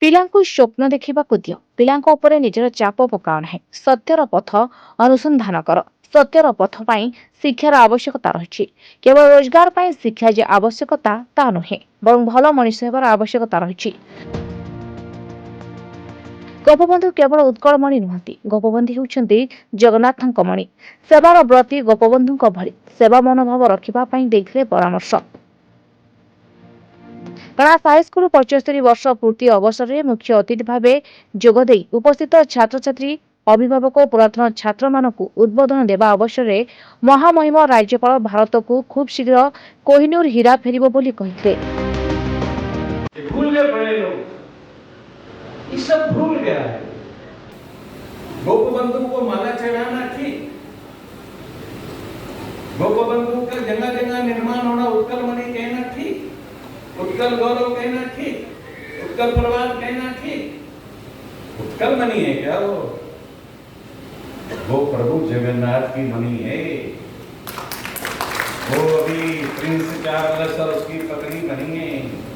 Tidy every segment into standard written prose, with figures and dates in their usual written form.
ପିଲାଙ୍କୁ ସ୍ୱପ୍ନ ଦେଖିବାକୁ ଦିଅ। ପିଲାଙ୍କ ଉପରେ ନିଜର ଚାପ ପକାଅ ନାହିଁ। ସତ୍ୟର ପଥ ଅନୁସନ୍ଧାନ କର। ସତ୍ୟର ପଥ ପାଇଁ ଶିକ୍ଷାର ଆବଶ୍ୟକତା ରହିଛି। କେବଳ ରୋଜଗାର ପାଇଁ ଶିକ୍ଷା ଯେ ଆବଶ୍ୟକତା ତା ନୁହେଁ, ବରଂ ଭଲ ମଣିଷ ହେବାର ଆବଶ୍ୟକତା ରହିଛି। ଗୋପବନ୍ଧୁ କେବଳ ଉତ୍କଳମଣି ନୁହନ୍ତି, ଗୋପବନ୍ଧୁ ହେଉଛନ୍ତି ଜଗନ୍ନାଥଙ୍କ ମଣି। ସେବାର ବ୍ରତୀ ଗୋପବନ୍ଧୁଙ୍କ ଭଳି ସେବା ମନୋଭାବ ରଖିବା ପାଇଁ ଦେଇଥିଲେ ପରାମର୍ଶ। କଣାସ ହାଇସ୍କୁଲ 75 ବର୍ଷ ପୂର୍ତ୍ତି ଅବସରରେ ମୁଖ୍ୟ ଅତିଥି ଭାବେ ଯୋଗଦେଇ ଉପସ୍ଥିତ ଛାତ୍ରଛାତ୍ରୀ, ଅଭିଭାବକ ଓ ପୁରାତନ ଛାତ୍ରମାନଙ୍କୁ ଉଦ୍ବୋଧନ ଦେବା ଅବସରରେ ମହାମହିମ ରାଜ୍ୟପାଳ ଭାରତକୁ ଖୁବ୍ ଶୀଘ୍ର କୋହିନୂର ହୀରା ଫେରିବ ବୋଲି କହିଥିଲେ। भूल गए बड़े लोग, ये सब भूल गया है। गोपबंधु को माला चढ़ाना ठीक, गोपबंधु का जगह जगह निर्माण होना, उत्कल मणि कहना ठीक, उत्कल गौरव कहना ठीक, उत्कल प्रभात कहना ठीक। उत्कल मणि है क्या वो प्रभु जगन्नाथ की मणि है। वो अभी प्रिंस चार्ल्स और उसकी पत्नी बनी है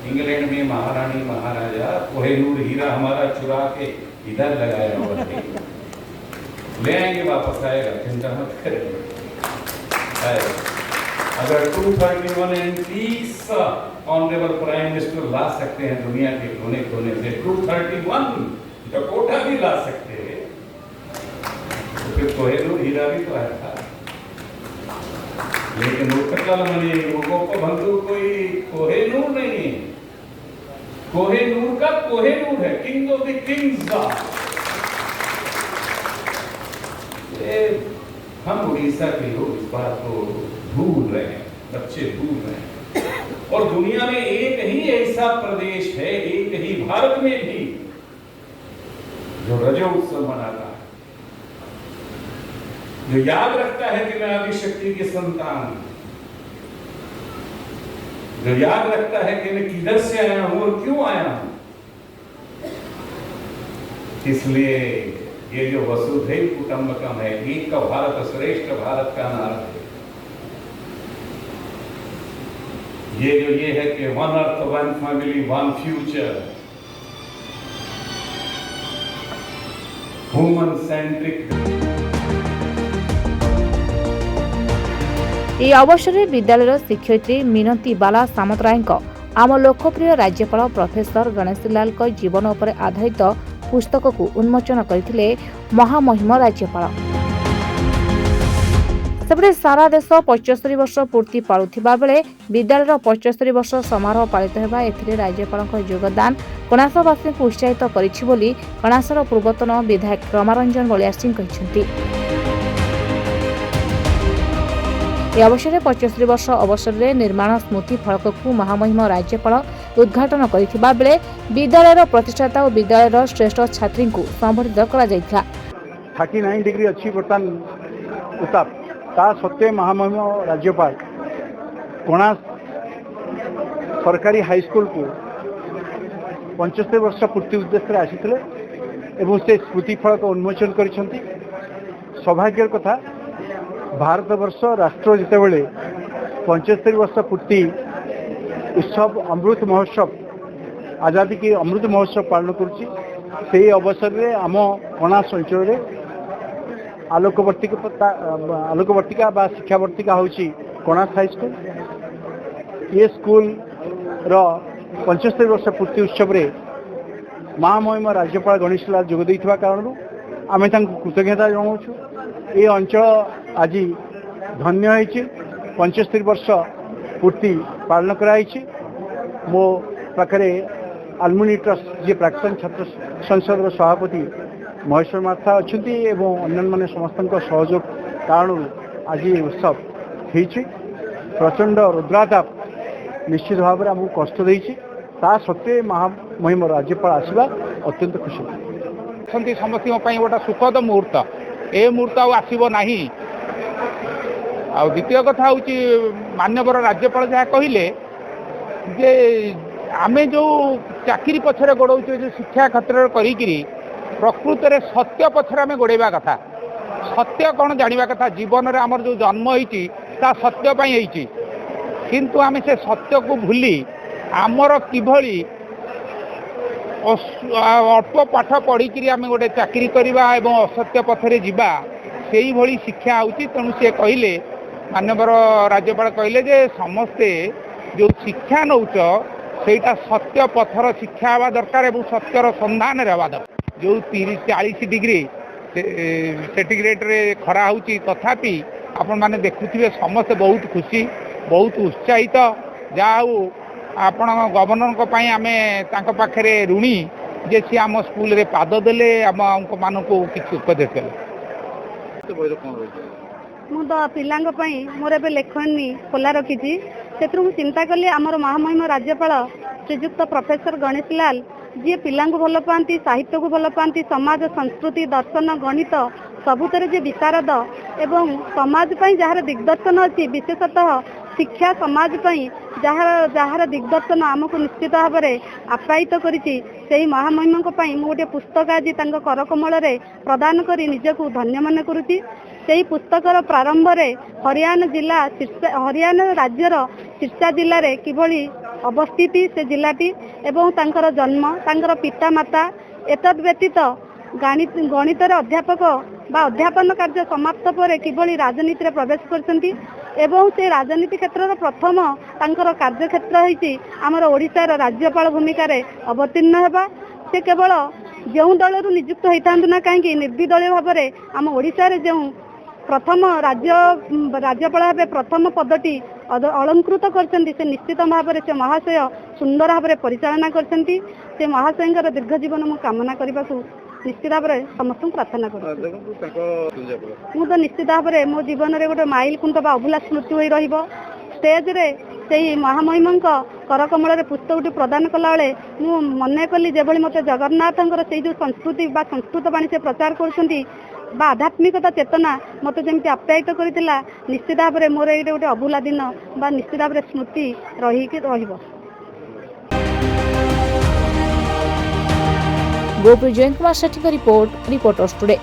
इंग्लैंड में महारानी महाराजा। कोहिनूर हीरा हमारा चुरा के इधर लगाया हुआ है, ले आएंगे, वापस आएगा, चिंता मत करिए। अगर 231 एंटीस ऑनरेबल प्राइम मिनिस्टर ला सकते हैं दुनिया के कोने कोने से, 231 डकोटा भी ला सकते हैं, तो फिर कोहिनूर हीरा भी तो आया था। लेकिन उत्कल मणि गोपबंधु कोई कोहिनूर नहीं है, कोहिनूर का कोहिनूर है, किंग ऑफ द किंग्स का। हम उड़ीसा के लोग इस बात को भूल रहे हैं, बच्चे भूल रहे हैं। और दुनिया में एक ही ऐसा प्रदेश है, एक ही भारत में भी, जो रजो उत्सव मनाता है, जो याद रखता है कि मैं आदिशक्ति की संतान, जो याद रखता है कि मैं किधर से आया हूं और क्यों आया हूं। इसलिए ये जो वसुधैव कुटुंबकम है, एक का भारत श्रेष्ठ भारत का नारा है। ये है कि one earth one family one future, human centric. ଏହି ଅବସରରେ ବିଦ୍ୟାଳୟର ଶିକ୍ଷୟିତ୍ରୀ ମିନତୀ ବାଲା ସାମନ୍ତରାୟଙ୍କ ଆମ ଲୋକପ୍ରିୟ ରାଜ୍ୟପାଳ ପ୍ରଫେସର ଗଣେଶୀଲାଲଙ୍କ ଜୀବନ ଉପରେ ଆଧାରିତ ପୁସ୍ତକକୁ ଉନ୍ମୋଚନ କରିଥିଲେ ମହାମହିମ ରାଜ୍ୟପାଳ। ସେପଟେ ସାରା ଦେଶ 75 ବର୍ଷ ପୂର୍ତ୍ତି ପାଳୁଥିବା ବେଳେ ବିଦ୍ୟାଳୟର 75 ବର୍ଷ ସମାରୋହ ପାଳିତ ହେବା ଏଥିରେ ରାଜ୍ୟପାଳଙ୍କ ଯୋଗଦାନ କଣାସବାସୀଙ୍କୁ ଉତ୍ସାହିତ କରିଛି ବୋଲି କଣାସର ପୂର୍ବତନ ବିଧାୟକ ରମାରଞ୍ଜନ ବଳିଆର ସିଂ କହିଛନ୍ତି। ଏହି ଅବସରରେ 75 ବର୍ଷ ଅବସରରେ ନିର୍ମାଣ ସ୍ମୃତି ଫଳକକୁ ମହାମହିମ ରାଜ୍ୟପାଳ ଉଦ୍ଘାଟନ କରିଥିବା ବେଳେ ବିଦ୍ୟାଳୟର ପ୍ରତିଷ୍ଠାତା ଓ ବିଦ୍ୟାଳୟର ଶ୍ରେଷ୍ଠ ଛାତ୍ରୀଙ୍କୁ ସମ୍ବର୍ଦ୍ଧିତ କରାଯାଇଥିଲା। 39 डिग्री अच्छी बर्तमान उताप ता सत्वे महामहिम राज्यपाल कोणास सरकारी हाईस्कूल को 75 वर्ष पूर्ति उद्देश्य आसीथिले एवं से स्मृति फलक उन्मोचन करिसंती। सौभाग्यर कथा, भारत वर्ष राष्ट्र जितेबले 75 वर्ष पूर्ति उत्सव अमृत महोत्सव आजादी की अमृत महोत्सव पालन करुच्ची। से अवसर में आम कणास अंचल आलोकवर्तिका बा शिक्षावर्तिका होची कणास हाईस्कूल। ये स्कूल रो 75 वर्ष पूर्ति उत्सव रे महामहिम राज्यपाल गणेशलाल जोग देइथिबा कारण आमे तांको कृतज्ञता जनाउछु। ये अंचल आज धन्य होइछि, 75 वर्ष पूर्ति पालन कराइछि। मो पाखरे आलमुनि ट्रस्ट जे प्राक्तन छात्र संसद सभापति महेश्वर माथा अच्छा एवं अन्य मैंने समस्त सहयोग कारण आज ये उत्सव होइछि। प्रचंड रुद्राताप निश्चित भाव में आमको कष्ट देइछि, ता सत्वे महामहिम राज्यपाल आसवा अत्यंत खुशी। समस्त गोटे सुखद मुहूर्त, ए मुहूर्त आसब ना। द्वितीय कथा हूँ माननीय राज्यपाल जहाँ कहले जे आमे जो चाकरी पछरे गोड़ौचे जो शिक्षा क्षेत्र करी प्रकृत में सत्य पछरे आमे गोड़ेबा कथा। सत्य कौन जानिबा कथा, जीवन में आमर जो जन्म होइछि ता सत्य पई होइछि, किंतु आमे से सत्य को भूली आमर किभली ଅଳ୍ପ ପାଠ ପଢ଼ିକିରି ଆମେ ଗୋଟେ ଚାକିରି କରିବା ଏବଂ ଅସତ୍ୟ ପଥରେ ଯିବା ସେଇଭଳି ଶିକ୍ଷା ହେଉଛି। ତେଣୁ ସେ କହିଲେ, ମାନ୍ୟବର ରାଜ୍ୟପାଳ କହିଲେ ଯେ ସମସ୍ତେ ଯେଉଁ ଶିକ୍ଷା ନେଉଛ ସେଇଟା ସତ୍ୟ ପଥର ଶିକ୍ଷା ହେବା ଦରକାର ଏବଂ ସତ୍ୟର ସନ୍ଧାନରେ ହେବା ଦରକାର। ଯେଉଁ 30-40 ଡିଗ୍ରୀ ସେଣ୍ଟିଗ୍ରେଡରେ ଖରା ହେଉଛି, ତଥାପି ଆପଣମାନେ ଦେଖୁଥିବେ ସମସ୍ତେ ବହୁତ ଖୁସି, ବହୁତ ଉତ୍ସାହିତ। ଯାହା ହଉ ଆପଣ ଗଭର୍ଣ୍ଣରଙ୍କ ପାଇଁ ଆମେ ତାଙ୍କ ପାଖରେ ଋଣୀ ଯେ ସିଏ ଆମ ସ୍କୁଲରେ ପାଦ ଦେଲେ, ଆମମାନଙ୍କୁ କିଛି ଉପଦେଶ ଦେଲେ। ମୁଁ ତ ପିଲାଙ୍କ ପାଇଁ ମୋର ଏବେ ଲେଖନୀ ଖୋଲା ରଖିଛି। ସେଥିରୁ ମୁଁ ଚିନ୍ତା କଲି ଆମର ମହାମହିମ ରାଜ୍ୟପାଳ ଶ୍ରୀଯୁକ୍ତ ପ୍ରଫେସର ଗଣେଶ ଲାଲ ଯିଏ ପିଲାଙ୍କୁ ଭଲ ପାଆନ୍ତି, ସାହିତ୍ୟକୁ ଭଲ ପାଆନ୍ତି, ସମାଜ, ସଂସ୍କୃତି, ଦର୍ଶନ, ଗଣିତ ସବୁଥିରେ ଯେ ବିଶାରଦ ଏବଂ ସମାଜ ପାଇଁ ଯାହାର ଦିଗ୍ଦର୍ଶନ ଅଛି, ବିଶେଷତଃ ଶିକ୍ଷା ସମାଜ ପାଇଁ ଯାହାର ଦିଗ୍ଦର୍ଶନ ଆମକୁ ନିଶ୍ଚିତ ଭାବରେ ଆପ୍ୟାୟିତ କରିଛି, ସେହି ମହାମହିମଙ୍କ ପାଇଁ ମୁଁ ଗୋଟିଏ ପୁସ୍ତକ ଆଜି ତାଙ୍କ କରକମଳରେ ପ୍ରଦାନ କରି ନିଜକୁ ଧନ୍ୟ ମନେ କରୁଛି। ସେହି ପୁସ୍ତକର ପ୍ରାରମ୍ଭରେ ହରିୟାଣା ରାଜ୍ୟର ସିର୍ସା ଜିଲ୍ଲାରେ କିଭଳି ଅବସ୍ଥିତି ସେ ଜିଲ୍ଲାଟି ଏବଂ ତାଙ୍କର ଜନ୍ମ, ତାଙ୍କର ପିତାମାତା, ଏତଦ୍ ବ୍ୟତୀତ ଗଣିତର ଅଧ୍ୟାପକ ବା ଅଧ୍ୟାପନ କାର୍ଯ୍ୟ ସମାପ୍ତ ପରେ କିଭଳି ରାଜନୀତିରେ ପ୍ରବେଶ କରିଛନ୍ତି ଏବଂ ସେ ରାଜନୀତି କ୍ଷେତ୍ରର ପ୍ରଥମ ତାଙ୍କର କାର୍ଯ୍ୟକ୍ଷେତ୍ର ହୋଇଛି ଆମର ଓଡ଼ିଶାର ରାଜ୍ୟପାଳ ଭୂମିକାରେ ଅବତୀର୍ଣ୍ଣ ହେବା। ସେ କେବଳ ଯେଉଁ ଦଳରୁ ନିଯୁକ୍ତ ହୋଇଥାନ୍ତୁ ନା କାହିଁକି ନିର୍ବିଦଳୀୟ ଭାବରେ ଆମ ଓଡ଼ିଶାରେ ଯେଉଁ ପ୍ରଥମ ରାଜ୍ୟପାଳ ଭାବେ ପ୍ରଥମ ପଦଟି ଅଳଙ୍କୃତ କରିଛନ୍ତି, ସେ ନିଶ୍ଚିତ ଭାବରେ ସେ ମହାଶୟ ସୁନ୍ଦର ଭାବରେ ପରିଚାଳନା କରିଛନ୍ତି। ସେ ମହାଶୟଙ୍କର ଦୀର୍ଘ ଜୀବନ ମୁଁ କାମନା କରିବାକୁ ନିଶ୍ଚିତ ଭାବରେ ସମସ୍ତଙ୍କୁ ପ୍ରାର୍ଥନା କରୁଛି। ମୁଁ ତ ନିଶ୍ଚିତ ଭାବରେ ମୋ ଜୀବନରେ ଗୋଟେ ମାଇଲ ଖୁଣ୍ଟ ବା ଅଭୁଲା ସ୍ମୃତି ହୋଇ ରହିବ। ଷ୍ଟେଜରେ ସେହି ମହାମହିମଙ୍କ କରକମଳରେ ପୁସ୍ତକଟି ପ୍ରଦାନ କଲାବେଳେ ମୁଁ ମନେ କଲି ଯେଭଳି ମୋତେ ଜଗନ୍ନାଥଙ୍କର ସେଇ ଯେଉଁ ସଂସ୍କୃତି ବା ସଂସ୍କୃତ ବାଣୀ ସେ ପ୍ରଚାର କରୁଛନ୍ତି ବା ଆଧ୍ୟାତ୍ମିକତା ଚେତନା ମୋତେ ଯେମିତି ଆପ୍ୟାୟିତ କରିଥିଲା, ନିଶ୍ଚିତ ଭାବରେ ମୋର ଏଇଟା ଗୋଟେ ଅଭୁଲା ଦିନ ବା ନିଶ୍ଚିତ ଭାବରେ ସ୍ମୃତି ରହିବ। गोपी जयंत कुमार सेठी का रिपोर्टर्स टुडे।